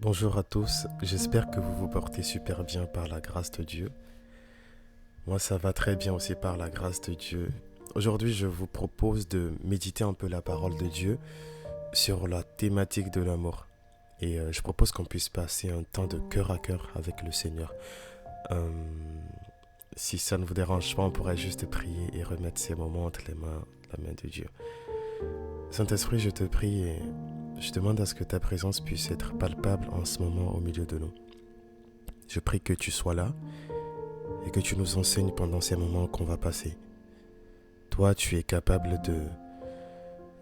Bonjour à tous, j'espère que vous vous portez super bien par la grâce de Dieu. Moi ça va très bien aussi par la grâce de Dieu. Aujourd'hui je vous propose de méditer un peu la parole de Dieu sur la thématique de l'amour. Et je propose qu'on puisse passer un temps de cœur à cœur avec le Seigneur. Euh, Si ça ne vous dérange pas, on pourrait juste prier et remettre ces moments entre la main de Dieu. Saint-Esprit, je te prie et je demande à ce que ta présence puisse être palpable en ce moment au milieu de nous. Je prie que tu sois là et que tu nous enseignes pendant ces moments qu'on va passer. Toi, tu es capable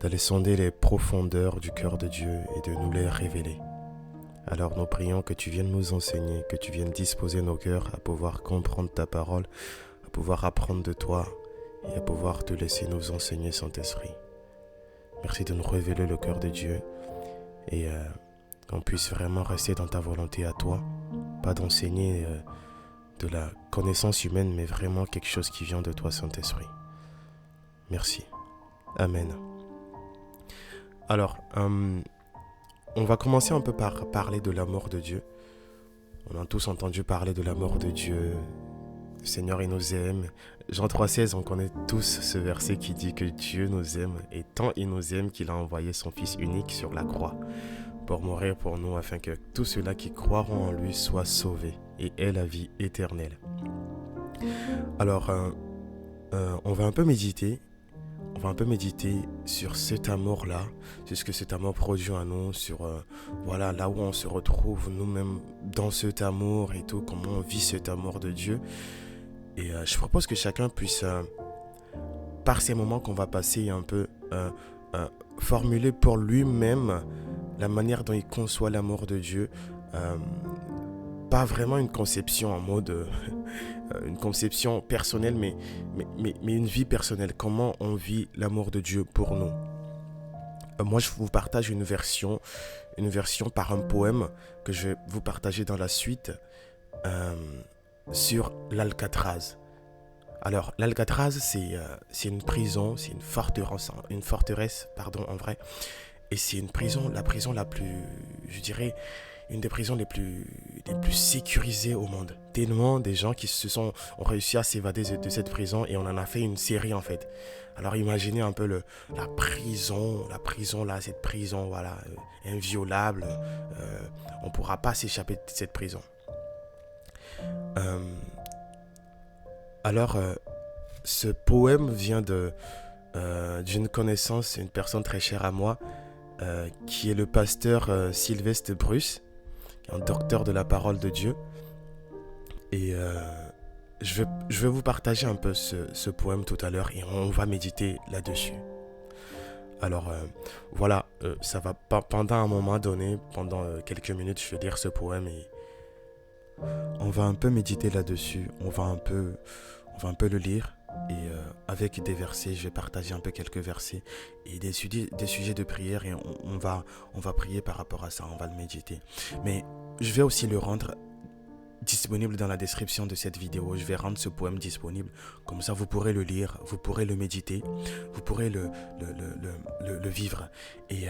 d'aller sonder les profondeurs du cœur de Dieu et de nous les révéler. Alors nous prions que tu viennes nous enseigner, que tu viennes disposer nos cœurs à pouvoir comprendre ta parole, à pouvoir apprendre de toi et à pouvoir te laisser nous enseigner, Saint-Esprit. Merci de nous révéler le cœur de Dieu et qu'on puisse vraiment rester dans ta volonté à toi, pas d'enseigner de la connaissance humaine, mais vraiment quelque chose qui vient de toi, Saint-Esprit. Merci. Amen. Alors, on va commencer un peu par parler de l'amour de Dieu. On a tous entendu parler de l'amour de Dieu. Le Seigneur, il nous aime. Jean 3,16, on connaît tous ce verset qui dit que Dieu nous aime et tant il nous aime qu'il a envoyé son Fils unique sur la croix pour mourir pour nous afin que tous ceux-là qui croiront en lui soient sauvés et aient la vie éternelle. Alors, on va un peu méditer. On va un peu méditer sur cet amour-là, sur ce que cet amour produit en nous, sur voilà, là où on se retrouve nous-mêmes dans cet amour et tout, comment on vit cet amour de Dieu. Et je propose que chacun puisse, par ces moments qu'on va passer, un peu formuler pour lui-même la manière dont il conçoit l'amour de Dieu. Pas vraiment une conception en mode une conception personnelle, mais une vie personnelle. Comment on vit l'amour de Dieu pour nous. Moi, je vous partage une version par un poème que je vais vous partager dans la suite sur l'Alcatraz. Alors, l'Alcatraz, c'est une prison, c'est une forteresse, en vrai. Et c'est la prison la plus, je dirais, une des prisons les plus sécurisées au monde. Tellement des gens qui ont réussi à s'évader de cette prison et on en a fait une série en fait. Alors imaginez un peu la prison là, cette prison voilà, inviolable. On ne pourra pas s'échapper de cette prison. Alors, ce poème vient d'une connaissance, une personne très chère à moi, qui est le pasteur Sylvestre Bruce, qui est un docteur de la parole de Dieu. Et je vais vous partager un peu ce poème tout à l'heure et on va méditer là-dessus. Alors voilà, ça va pas pendant un moment donné, pendant quelques minutes, je vais lire ce poème et on va un peu méditer là-dessus. On va un peu le lire. Et avec des versets, je vais partager un peu quelques versets et des sujets de prière et on va prier par rapport à ça, on va le méditer. Mais je vais aussi le rendre disponible dans la description de cette vidéo. Je vais rendre ce poème disponible, comme ça vous pourrez le lire, vous pourrez le méditer, vous pourrez le vivre. Et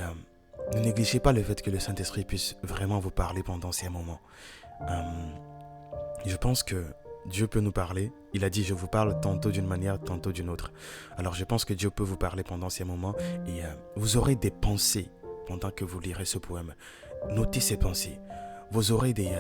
ne négligez pas le fait que le Saint-Esprit puisse vraiment vous parler pendant ces moments. Je pense que Dieu peut nous parler. Il a dit, je vous parle tantôt d'une manière, tantôt d'une autre. Alors je pense que Dieu peut vous parler pendant ces moments et vous aurez des pensées pendant que vous lirez ce poème. Notez ces pensées. Vous aurez des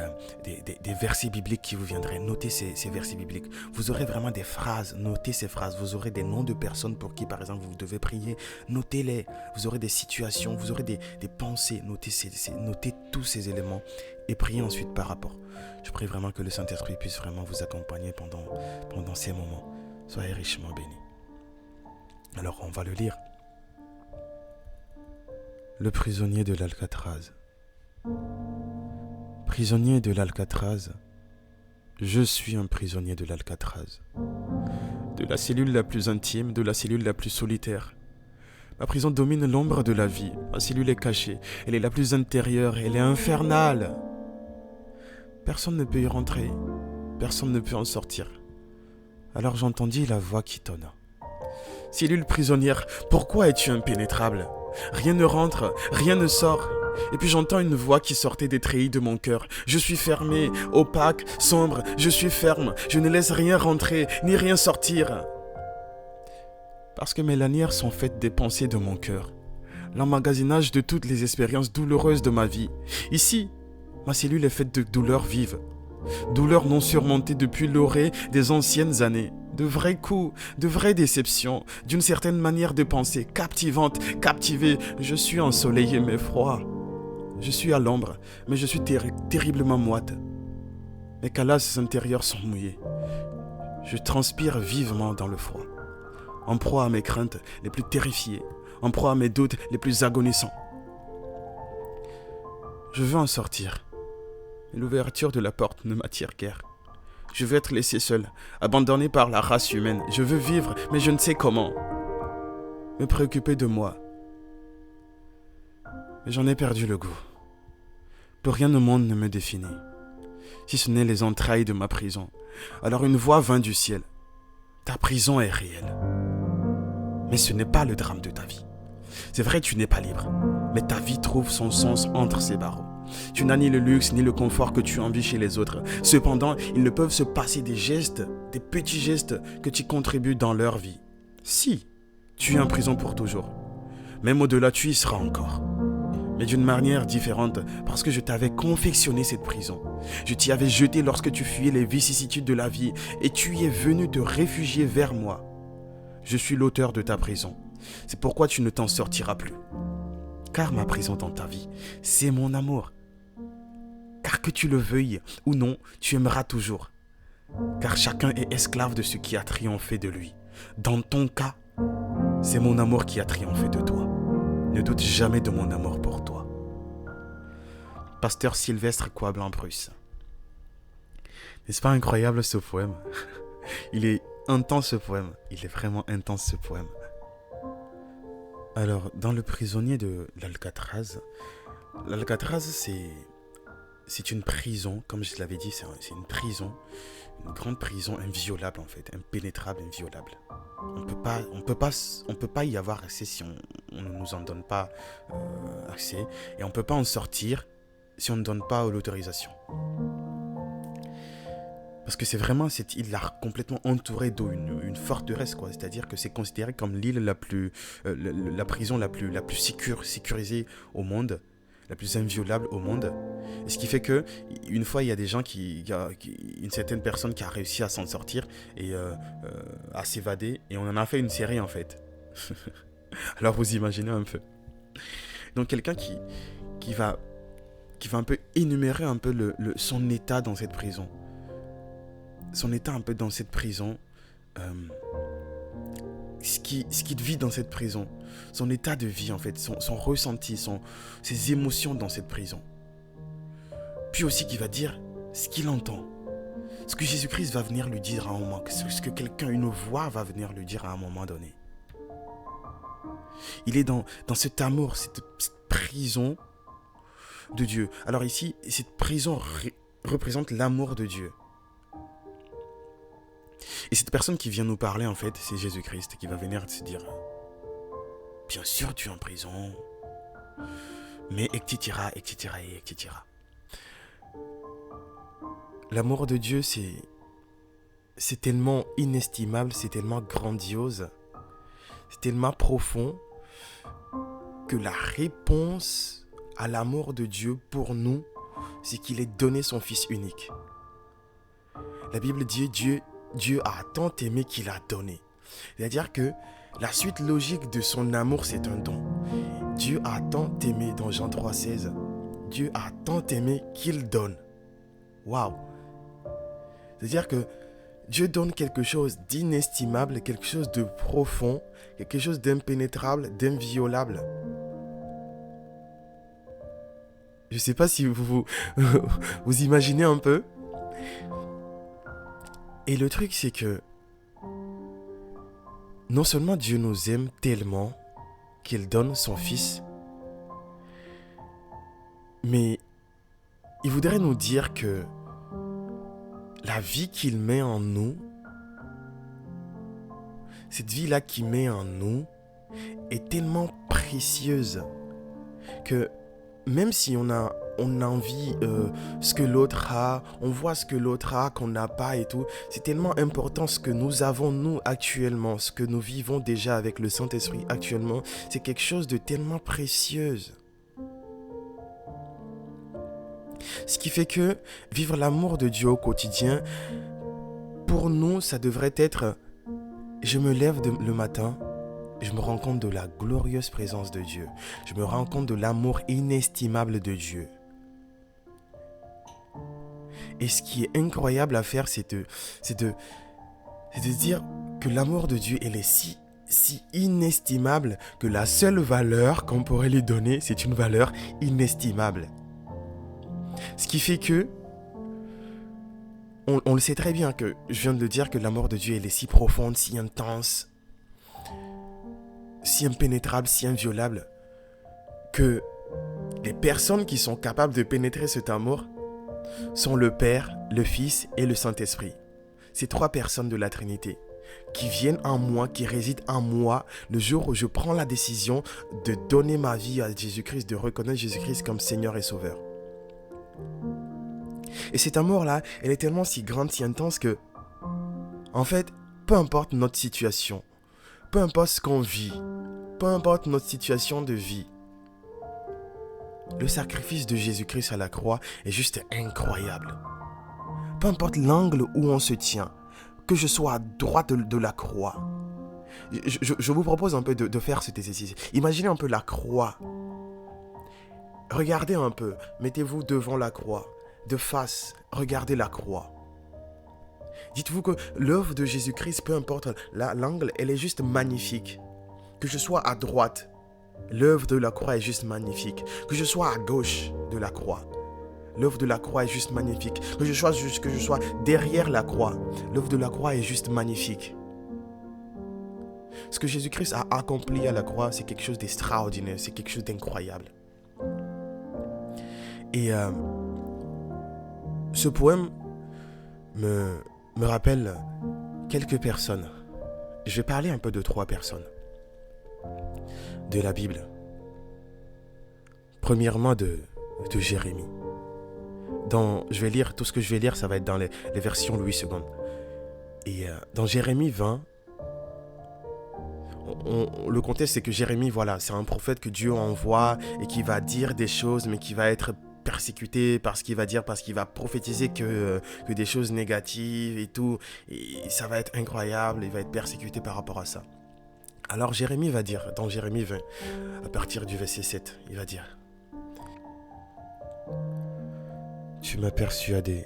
versets bibliques qui vous viendraient. Notez ces versets bibliques. Vous aurez vraiment des phrases. Notez ces phrases. Vous aurez des noms de personnes pour qui, par exemple, vous devez prier. Notez-les. Vous aurez des situations. Vous aurez des pensées. Notez tous ces éléments et priez ensuite par rapport. Je prie vraiment que le Saint-Esprit puisse vraiment vous accompagner pendant ces moments. Soyez richement bénis. Alors, on va le lire. Le prisonnier de l'Alcatraz. Prisonnier de l'Alcatraz, je suis un prisonnier de l'Alcatraz. De la cellule la plus intime, de la cellule la plus solitaire. Ma prison domine l'ombre de la vie. Ma cellule est cachée. Elle est la plus intérieure. Elle est infernale. Personne ne peut y rentrer. Personne ne peut en sortir. Alors j'entendis la voix qui tonna. Cellule prisonnière, pourquoi es-tu impénétrable ? Rien ne rentre, rien ne sort. Et puis j'entends une voix qui sortait des treillis de mon cœur. Je suis fermé, opaque, sombre, je suis ferme. Je ne laisse rien rentrer, ni rien sortir. Parce que mes lanières sont faites des pensées de mon cœur. L'emmagasinage de toutes les expériences douloureuses de ma vie. Ici, ma cellule est faite de douleurs vives. Douleurs non surmontées depuis l'orée des anciennes années. De vrais coups, de vraies déceptions, d'une certaine manière de penser, captivante, captivée. Je suis ensoleillé mais froid. Je suis à l'ombre, mais je suis terriblement moite. Mes calasses intérieures sont mouillées. Je transpire vivement dans le froid, en proie à mes craintes les plus terrifiées, en proie à mes doutes les plus agonisants. Je veux en sortir, mais l'ouverture de la porte ne m'attire guère. Je veux être laissé seul, abandonné par la race humaine. Je veux vivre, mais je ne sais comment. Me préoccuper de moi. Mais j'en ai perdu le goût. Plus rien au monde ne me définit, si ce n'est les entrailles de ma prison. Alors une voix vint du ciel. Ta prison est réelle. Mais ce n'est pas le drame de ta vie. C'est vrai, tu n'es pas libre, mais ta vie trouve son sens entre ces barreaux. Tu n'as ni le luxe ni le confort que tu envies chez les autres. Cependant, ils ne peuvent se passer des gestes, des petits gestes que tu contribues dans leur vie. Si, tu es en prison pour toujours. Même au-delà, tu y seras encore. Mais d'une manière différente, parce que je t'avais confectionné cette prison. Je t'y avais jeté lorsque tu fuyais les vicissitudes de la vie et tu y es venu te réfugier vers moi. Je suis l'auteur de ta prison. C'est pourquoi tu ne t'en sortiras plus. Car ma prison dans ta vie, c'est mon amour. Car que tu le veuilles ou non, tu aimeras toujours. Car chacun est esclave de ce qui a triomphé de lui. Dans ton cas, c'est mon amour qui a triomphé de toi. Ne doute jamais de mon amour pour toi. Pasteur Sylvestre Coiblanc-Prusse. N'est-ce pas incroyable ce poème? Il est intense ce poème. Il est vraiment intense ce poème. Alors, dans Le prisonnier de l'Alcatraz, l'Alcatraz c'est une prison, comme je l'avais dit, c'est une prison, une grande prison inviolable en fait, impénétrable, inviolable. On peut pas y avoir accès si on ne nous en donne pas accès, et on peut pas en sortir si on ne donne pas l'autorisation. Parce que c'est vraiment cette île-là complètement entourée d'eau, une forteresse quoi. C'est-à-dire que c'est considéré comme l'île la plus, la prison la plus sécurisée au monde, la plus inviolable au monde. Et ce qui fait que une fois il y a des gens une certaine personne qui a réussi à s'en sortir et à s'évader, et on en a fait une série en fait. Alors vous imaginez un peu. Donc quelqu'un qui va un peu énumérer un peu son état dans cette prison. Son état un peu dans cette prison, ce qu'il vit dans cette prison, son état de vie en fait, son ressenti, ses émotions dans cette prison. Puis aussi qu'il va dire ce qu'il entend, ce que Jésus-Christ va venir lui dire à un moment, ce que une voix va venir lui dire à un moment donné. Il est dans cet amour, cette prison de Dieu. Alors ici, cette prison représente l'amour de Dieu. Et cette personne qui vient nous parler, en fait, c'est Jésus-Christ qui va venir se dire « Bien sûr, tu es en prison, mais etc. L'amour de Dieu, c'est tellement inestimable, c'est tellement grandiose, c'est tellement profond que la réponse à l'amour de Dieu pour nous, c'est qu'il ait donné son Fils unique. La Bible dit Dieu a tant aimé qu'il a donné. C'est-à-dire que la suite logique de son amour, c'est un don. Dieu a tant aimé, dans Jean 3,16, Dieu a tant aimé qu'il donne. Waouh! C'est-à-dire que Dieu donne quelque chose d'inestimable, quelque chose de profond, quelque chose d'impénétrable, d'inviolable. Je ne sais pas si vous imaginez un peu. Et le truc, c'est que non seulement Dieu nous aime tellement qu'il donne son Fils, mais il voudrait nous dire que la vie qu'il met en nous, cette vie-là qu'il met en nous, est tellement précieuse que même si on a envie ce que l'autre a, on voit ce que l'autre a qu'on n'a pas et tout, c'est tellement important ce que nous avons nous actuellement, ce que nous vivons déjà avec le Saint-Esprit actuellement, c'est quelque chose de tellement précieux. Ce qui fait que vivre l'amour de Dieu au quotidien, pour nous, ça devrait être, je me lève le matin, je me rends compte de la glorieuse présence de Dieu, je me rends compte de l'amour inestimable de Dieu. Et ce qui est incroyable à faire, c'est de dire que l'amour de Dieu, elle est si inestimable que la seule valeur qu'on pourrait lui donner, c'est une valeur inestimable. Ce qui fait que, on le sait très bien que, je viens de le dire, que l'amour de Dieu, elle est si profonde, si intense, si impénétrable, si inviolable, que les personnes qui sont capables de pénétrer cet amour sont le Père, le Fils et le Saint-Esprit. Ces trois personnes de la Trinité qui viennent en moi, qui résident en moi le jour où je prends la décision de donner ma vie à Jésus-Christ, de reconnaître Jésus-Christ comme Seigneur et Sauveur. Et cet amour-là, elle est tellement si grande, si intense que, en fait, peu importe notre situation, peu importe ce qu'on vit, peu importe notre situation de vie, le sacrifice de Jésus-Christ à la croix est juste incroyable. Peu importe l'angle où on se tient, que je sois à droite de la croix. Je vous propose un peu de faire cet exercice. Imaginez un peu la croix. Regardez un peu, mettez-vous devant la croix, de face, regardez la croix. Dites-vous que l'œuvre de Jésus-Christ, peu importe l'angle, elle est juste magnifique. Que je sois à droite, l'œuvre de la croix est juste magnifique. Que je sois à gauche de la croix, l'œuvre de la croix est juste magnifique. Que je sois derrière la croix, l'œuvre de la croix est juste magnifique. Ce que Jésus-Christ a accompli à la croix, c'est quelque chose d'extraordinaire, c'est quelque chose d'incroyable. Et ce poème me rappelle quelques personnes. Je vais parler un peu de 3 personnes de la Bible. Premièrement de Jérémie. Je vais lire, tout ce que je vais lire, ça va être dans les versions Louis II. Et dans Jérémie 20, le contexte c'est que Jérémie, voilà, c'est un prophète que Dieu envoie et qui va dire des choses, mais qui va être persécuté parce qu'il va prophétiser que des choses négatives et tout. Et ça va être incroyable, il va être persécuté par rapport à ça. Alors Jérémie va dire, dans Jérémie 20, à partir du verset 7, il va dire: Tu m'as persuadé.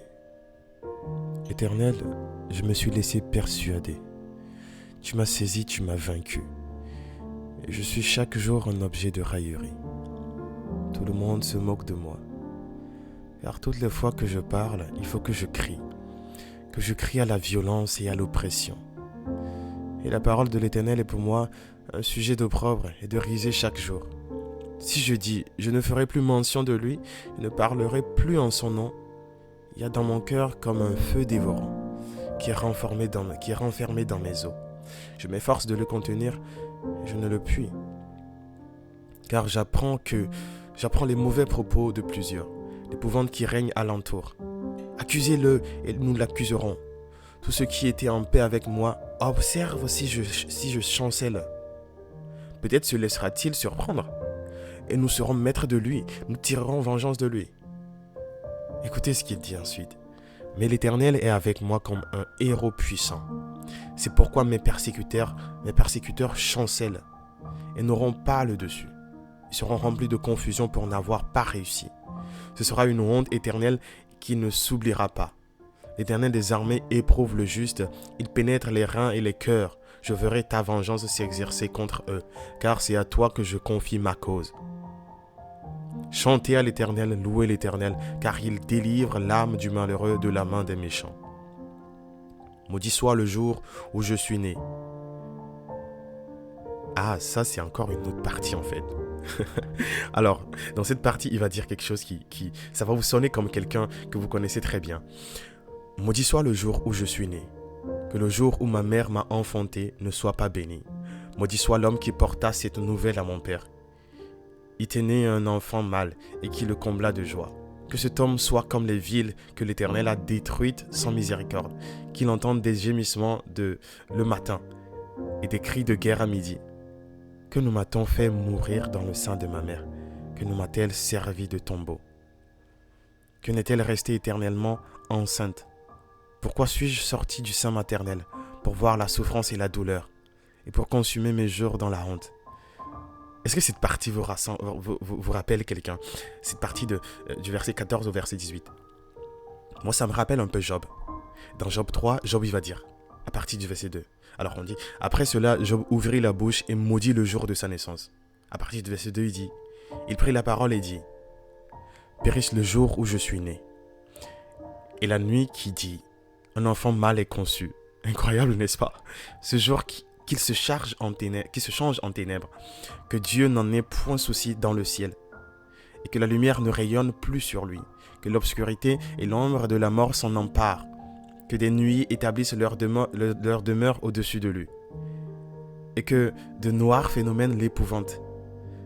Éternel, je me suis laissé persuader. Tu m'as saisi, tu m'as vaincu. Et je suis chaque jour un objet de raillerie. Tout le monde se moque de moi. Car toutes les fois que je parle, il faut que je crie à la violence et à l'oppression. Et la parole de l'Éternel est pour moi un sujet d'opprobre et de risée chaque jour. Si je dis, je ne ferai plus mention de lui, je ne parlerai plus en son nom, il y a dans mon cœur comme un feu dévorant qui est renfermé dans mes os. Je m'efforce de le contenir, je ne le puis. Car j'apprends les mauvais propos de plusieurs, l'épouvante qui règne alentour. Accusez-le et nous l'accuserons. Tous ceux qui étaient en paix avec moi observent si je chancelle. Peut-être se laissera-t-il surprendre, et nous serons maîtres de lui, nous tirerons vengeance de lui. Écoutez ce qu'il dit ensuite. Mais l'Éternel est avec moi comme un héros puissant. C'est pourquoi mes persécuteurs chancellent et n'auront pas le dessus. Ils seront remplis de confusion pour n'avoir pas réussi. Ce sera une honte éternelle qui ne s'oubliera pas. L'Éternel des armées éprouve le juste, il pénètre les reins et les cœurs. Je verrai ta vengeance s'exercer contre eux, car c'est à toi que je confie ma cause. Chantez à l'Éternel, louez l'Éternel, car il délivre l'âme du malheureux de la main des méchants. Maudit soit le jour où je suis né. Ah, ça c'est encore une autre partie en fait. Alors, dans cette partie, il va dire quelque chose qui ça va vous sonner comme quelqu'un que vous connaissez très bien. Maudit soit le jour où je suis né. Que le jour où ma mère m'a enfanté ne soit pas béni. Maudit soit l'homme qui porta cette nouvelle à mon père. il t'est né un enfant mâle et qui le combla de joie. Que cet homme soit comme les villes que l'Éternel a détruites sans miséricorde, qu'il entende des gémissements le matin et des cris de guerre à midi. Que ne m'a-t-on fait mourir dans le sein de ma mère? Que ne m'a-t-elle servi de tombeau? Que n'est-elle restée éternellement enceinte? Pourquoi suis-je sorti du sein maternel pour voir la souffrance et la douleur et pour consumer mes jours dans la honte? Est-ce que cette partie vous rappelle quelqu'un? Cette partie du verset 14 au verset 18. Moi, ça me rappelle un peu Job. Dans Job 3, Job, il va dire, à partir du verset 2. Alors, on dit, après cela, Job ouvrit la bouche et maudit le jour de sa naissance. À partir du verset 2, il dit, il prit la parole et dit, périsse le jour où je suis né. Et la nuit qui dit, un enfant mâle est conçu. Incroyable, n'est-ce pas? Ce jour qu'il se change en ténèbres, que Dieu n'en ait point souci dans le ciel, et que la lumière ne rayonne plus sur lui, que l'obscurité et l'ombre de la mort s'en emparent, que des nuits établissent leur demeure au-dessus de lui, et que de noirs phénomènes l'épouvantent.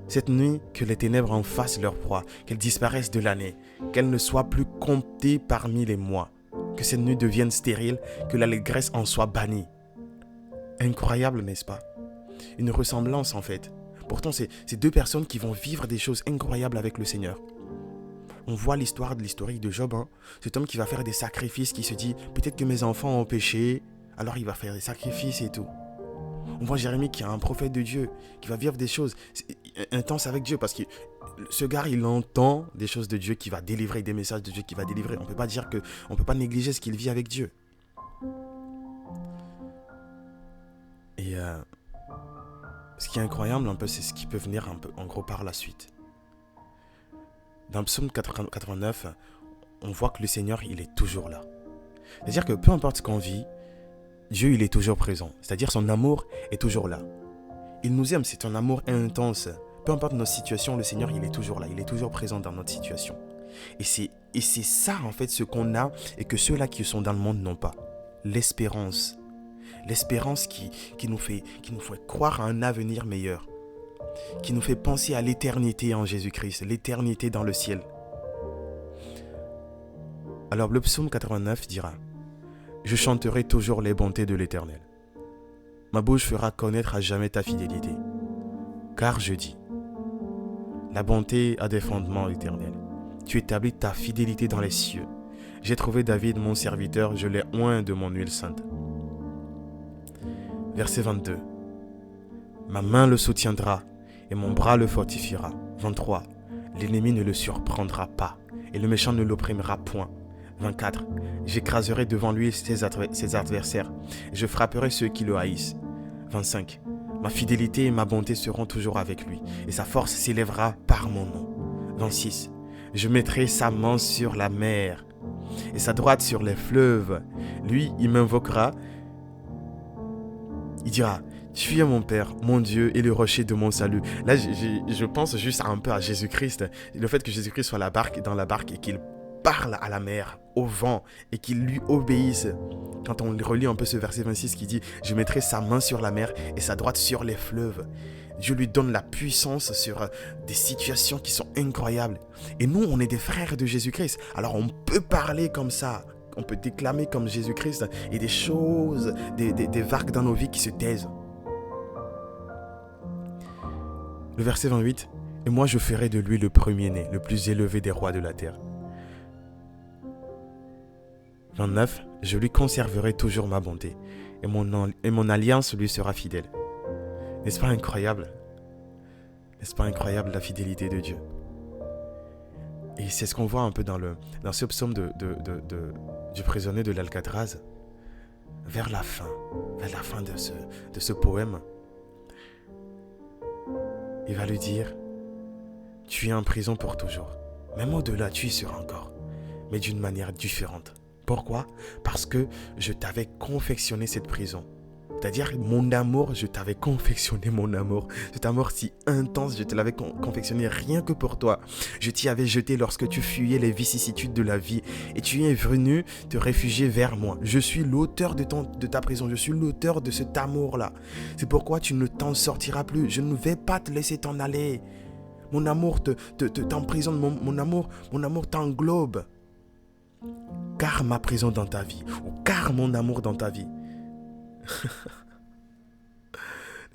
Cette nuit, que les ténèbres en fassent leur proie, qu'elles disparaissent de l'année, qu'elles ne soient plus comptées parmi les mois, que cette nuit devienne stérile, que l'allégresse en soit bannie. Incroyable, n'est-ce pas? Une ressemblance en fait. Pourtant, c'est deux personnes qui vont vivre des choses incroyables avec le Seigneur. On voit l'historique de Job. Cet homme qui va faire des sacrifices, qui se dit, peut-être que mes enfants ont péché, alors il va faire des sacrifices et tout. On voit Jérémie qui est un prophète de Dieu, qui va vivre des choses intenses avec Dieu, parce que ce gars, il entend des choses de Dieu, qui va délivrer, des messages de Dieu qui va délivrer. On ne peut pas négliger ce qu'il vit avec Dieu. Et ce qui est incroyable un peu, c'est ce qui peut venir un peu, en gros, par la suite. Dans le psaume 89, on voit que le Seigneur, il est toujours là. C'est-à-dire que peu importe ce qu'on vit, Dieu, il est toujours présent. C'est-à-dire son amour est toujours là. Il nous aime, c'est un amour intense. Peu importe nos situations, le Seigneur, il est toujours là. Il est toujours présent dans notre situation. Et c'est ça, en fait, ce qu'on a et que ceux-là qui sont dans le monde n'ont pas. L'espérance. L'espérance qui nous fait croire à un avenir meilleur. Qui nous fait penser à l'éternité en Jésus-Christ, l'éternité dans le ciel. Alors le psaume 89 dira, « Je chanterai toujours les bontés de l'Éternel. Ma bouche fera connaître à jamais ta fidélité. Car je dis, la bonté a des fondements éternels. Tu établis ta fidélité dans les cieux. J'ai trouvé David mon serviteur, je l'ai oint de mon huile sainte. » Verset 22. « Ma main le soutiendra et mon bras le fortifiera. » 23. « L'ennemi ne le surprendra pas et le méchant ne l'opprimera point. » 24. « J'écraserai devant lui ses adversaires et je frapperai ceux qui le haïssent. » 25. « Ma fidélité et ma bonté seront toujours avec lui et sa force s'élèvera par mon nom. » 26. « Je mettrai sa main sur la mer et sa droite sur les fleuves. Lui, il m'invoquera. Il dira, tu es mon Père, mon Dieu et le rocher de mon salut. » Là, je pense juste un peu à Jésus-Christ. Le fait que Jésus-Christ soit dans la barque et qu'il parle à la mer, au vent, et qu'il lui obéisse. Quand on relit un peu ce verset 26 qui dit, « Je mettrai sa main sur la mer et sa droite sur les fleuves. » Dieu lui donne la puissance sur des situations qui sont incroyables. Et nous, on est des frères de Jésus-Christ. Alors on peut parler comme ça. On peut déclamer comme Jésus-Christ et des choses, des vagues dans nos vies qui se taisent. Le verset 28. « Et moi je ferai de lui le premier-né, le plus élevé des rois de la terre. » 29. « Je lui conserverai toujours ma bonté, et mon alliance lui sera fidèle. » N'est-ce pas incroyable? N'est-ce pas incroyable la fidélité de Dieu? Et c'est ce qu'on voit un peu dans ce psaume du prisonnier de l'Alcatraz. Vers la fin de ce poème, il va lui dire, tu es en prison pour toujours. Même au-delà, tu y seras encore, mais d'une manière différente. Pourquoi? Parce que je t'avais confectionné cette prison. C'est-à-dire, mon amour, je t'avais confectionné mon amour. Cet amour si intense, je te l'avais confectionné rien que pour toi. Je t'y avais jeté lorsque tu fuyais les vicissitudes de la vie. Et tu es venu te réfugier vers moi. Je suis l'auteur de ta prison. Je suis l'auteur de cet amour-là. C'est pourquoi tu ne t'en sortiras plus. Je ne vais pas te laisser t'en aller. Mon amour t'emprisonne, mon amour t'englobe. Car ma prison dans ta vie, ou car mon amour dans ta vie.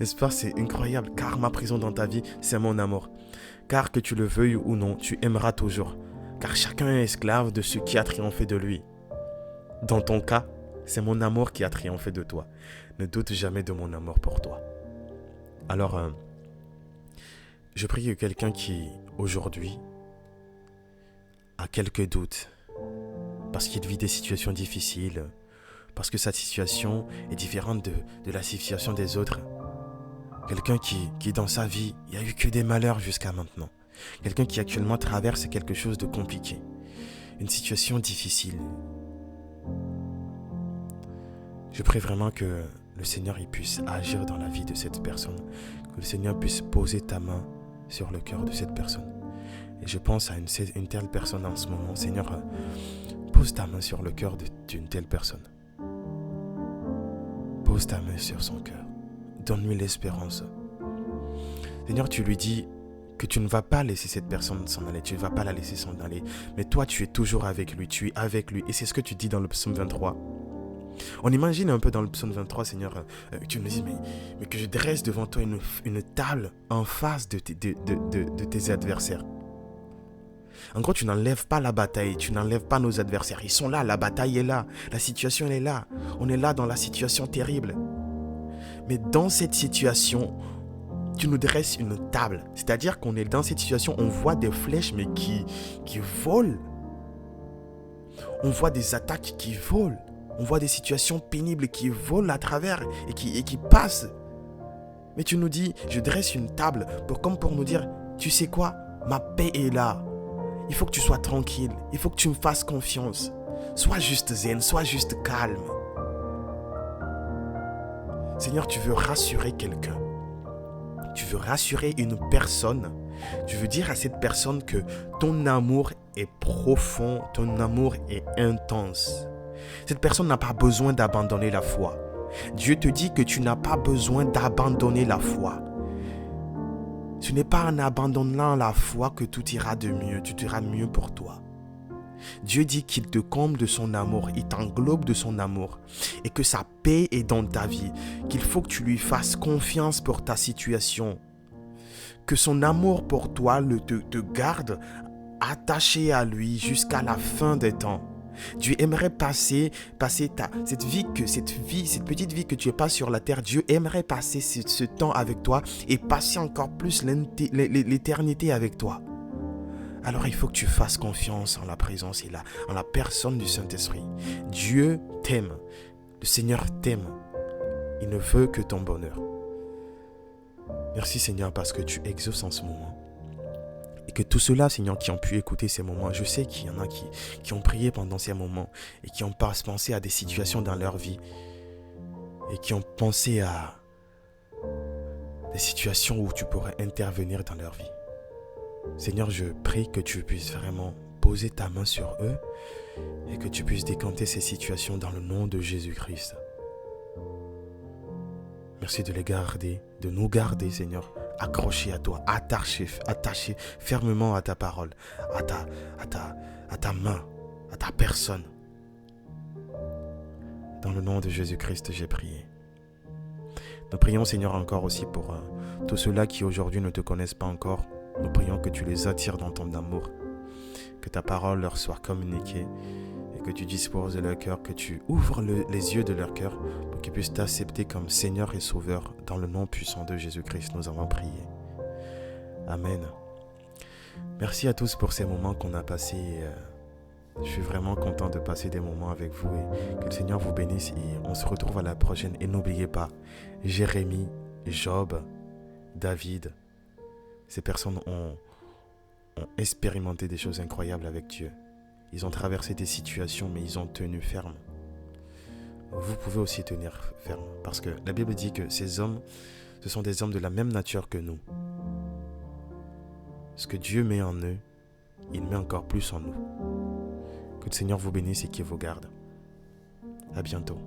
N'est-ce pas, c'est incroyable. Car ma prison dans ta vie, c'est mon amour. Car que tu le veuilles ou non, tu aimeras toujours. Car chacun est esclave de ce qui a triomphé de lui. Dans ton cas, c'est mon amour qui a triomphé de toi. Ne doute jamais de mon amour pour toi. Alors, je prie que quelqu'un qui, aujourd'hui, a quelques doutes, parce qu'il vit des situations difficiles, parce que sa situation est différente de la situation des autres. Quelqu'un qui dans sa vie, il n'y a eu que des malheurs jusqu'à maintenant. Quelqu'un qui actuellement traverse quelque chose de compliqué. Une situation difficile. Je prie vraiment que le Seigneur il puisse agir dans la vie de cette personne. Que le Seigneur puisse poser ta main sur le cœur de cette personne. Et je pense à une telle personne en ce moment. Seigneur, pose ta main sur le cœur d'une telle personne. Pose ta main sur son cœur. Donne-lui l'espérance. Seigneur, tu lui dis que tu ne vas pas laisser cette personne s'en aller. Tu ne vas pas la laisser s'en aller. Mais toi, tu es toujours avec lui. Tu es avec lui. Et c'est ce que tu dis dans le psaume 23. On imagine un peu dans le psaume 23, Seigneur, tu nous dis, mais que je dresse devant toi une table en face de tes adversaires. En gros, tu n'enlèves pas la bataille, tu n'enlèves pas nos adversaires. Ils sont là, la bataille est là, la situation elle est là. On est là dans la situation terrible. Mais dans cette situation, tu nous dresses une table. C'est-à-dire qu'on est dans cette situation, on voit des flèches mais qui volent. On voit des attaques qui volent. On voit des situations pénibles qui volent à travers et qui passent. Mais tu nous dis, je dresse une table comme pour nous dire, tu sais quoi, ma paix est là. Il faut que tu sois tranquille. Il faut que tu me fasses confiance. Sois juste zen, sois juste calme. Seigneur, tu veux rassurer quelqu'un. Tu veux rassurer une personne. Tu veux dire à cette personne que ton amour est profond, ton amour est intense. Cette personne n'a pas besoin d'abandonner la foi. Dieu te dit que tu n'as pas besoin d'abandonner la foi. Ce n'est pas en abandonnant la foi que tout ira de mieux, tout ira mieux pour toi. Dieu dit qu'il te comble de son amour, il t'englobe de son amour et que sa paix est dans ta vie, qu'il faut que tu lui fasses confiance pour ta situation, que son amour pour toi te garde attaché à lui jusqu'à la fin des temps. Dieu aimerait passer cette petite vie que tu es pas sur la terre. Dieu aimerait passer ce temps avec toi et passer encore plus l'éternité avec toi. Alors il faut que tu fasses confiance en la présence et en la personne du Saint-Esprit. Dieu t'aime. Le Seigneur t'aime. Il ne veut que ton bonheur. Merci Seigneur parce que tu exauces en ce moment. Et que tous ceux-là, Seigneur, qui ont pu écouter ces moments, je sais qu'il y en a qui ont prié pendant ces moments et qui ont pensé à des situations dans leur vie et qui ont pensé à des situations où tu pourrais intervenir dans leur vie. Seigneur, je prie que tu puisses vraiment poser ta main sur eux et que tu puisses décanter ces situations dans le nom de Jésus-Christ. Merci de les garder, de nous garder, Seigneur, accrochés à toi, attachés fermement à ta parole, à ta main, à ta personne. Dans le nom de Jésus-Christ, j'ai prié. Nous prions, Seigneur, encore aussi pour tous ceux-là qui aujourd'hui ne te connaissent pas encore. Nous prions que tu les attires dans ton amour, que ta parole leur soit communiquée et que tu disposes de leur cœur, que tu ouvres les yeux de leur cœur pour qu'ils puissent t'accepter comme Seigneur et Sauveur. Dans le nom puissant de Jésus-Christ, nous avons prié. Amen. Merci à tous pour ces moments qu'on a passés. Je suis vraiment content de passer des moments avec vous et que le Seigneur vous bénisse et on se retrouve à la prochaine. Et n'oubliez pas, Jérémie, Job, David, ces personnes ont expérimenté des choses incroyables avec Dieu. Ils ont traversé des situations, mais ils ont tenu ferme. Vous pouvez aussi tenir ferme, parce que la Bible dit que ces hommes, ce sont des hommes de la même nature que nous. Ce que Dieu met en eux, il met encore plus en nous. Que le Seigneur vous bénisse et qu'il vous garde. À bientôt.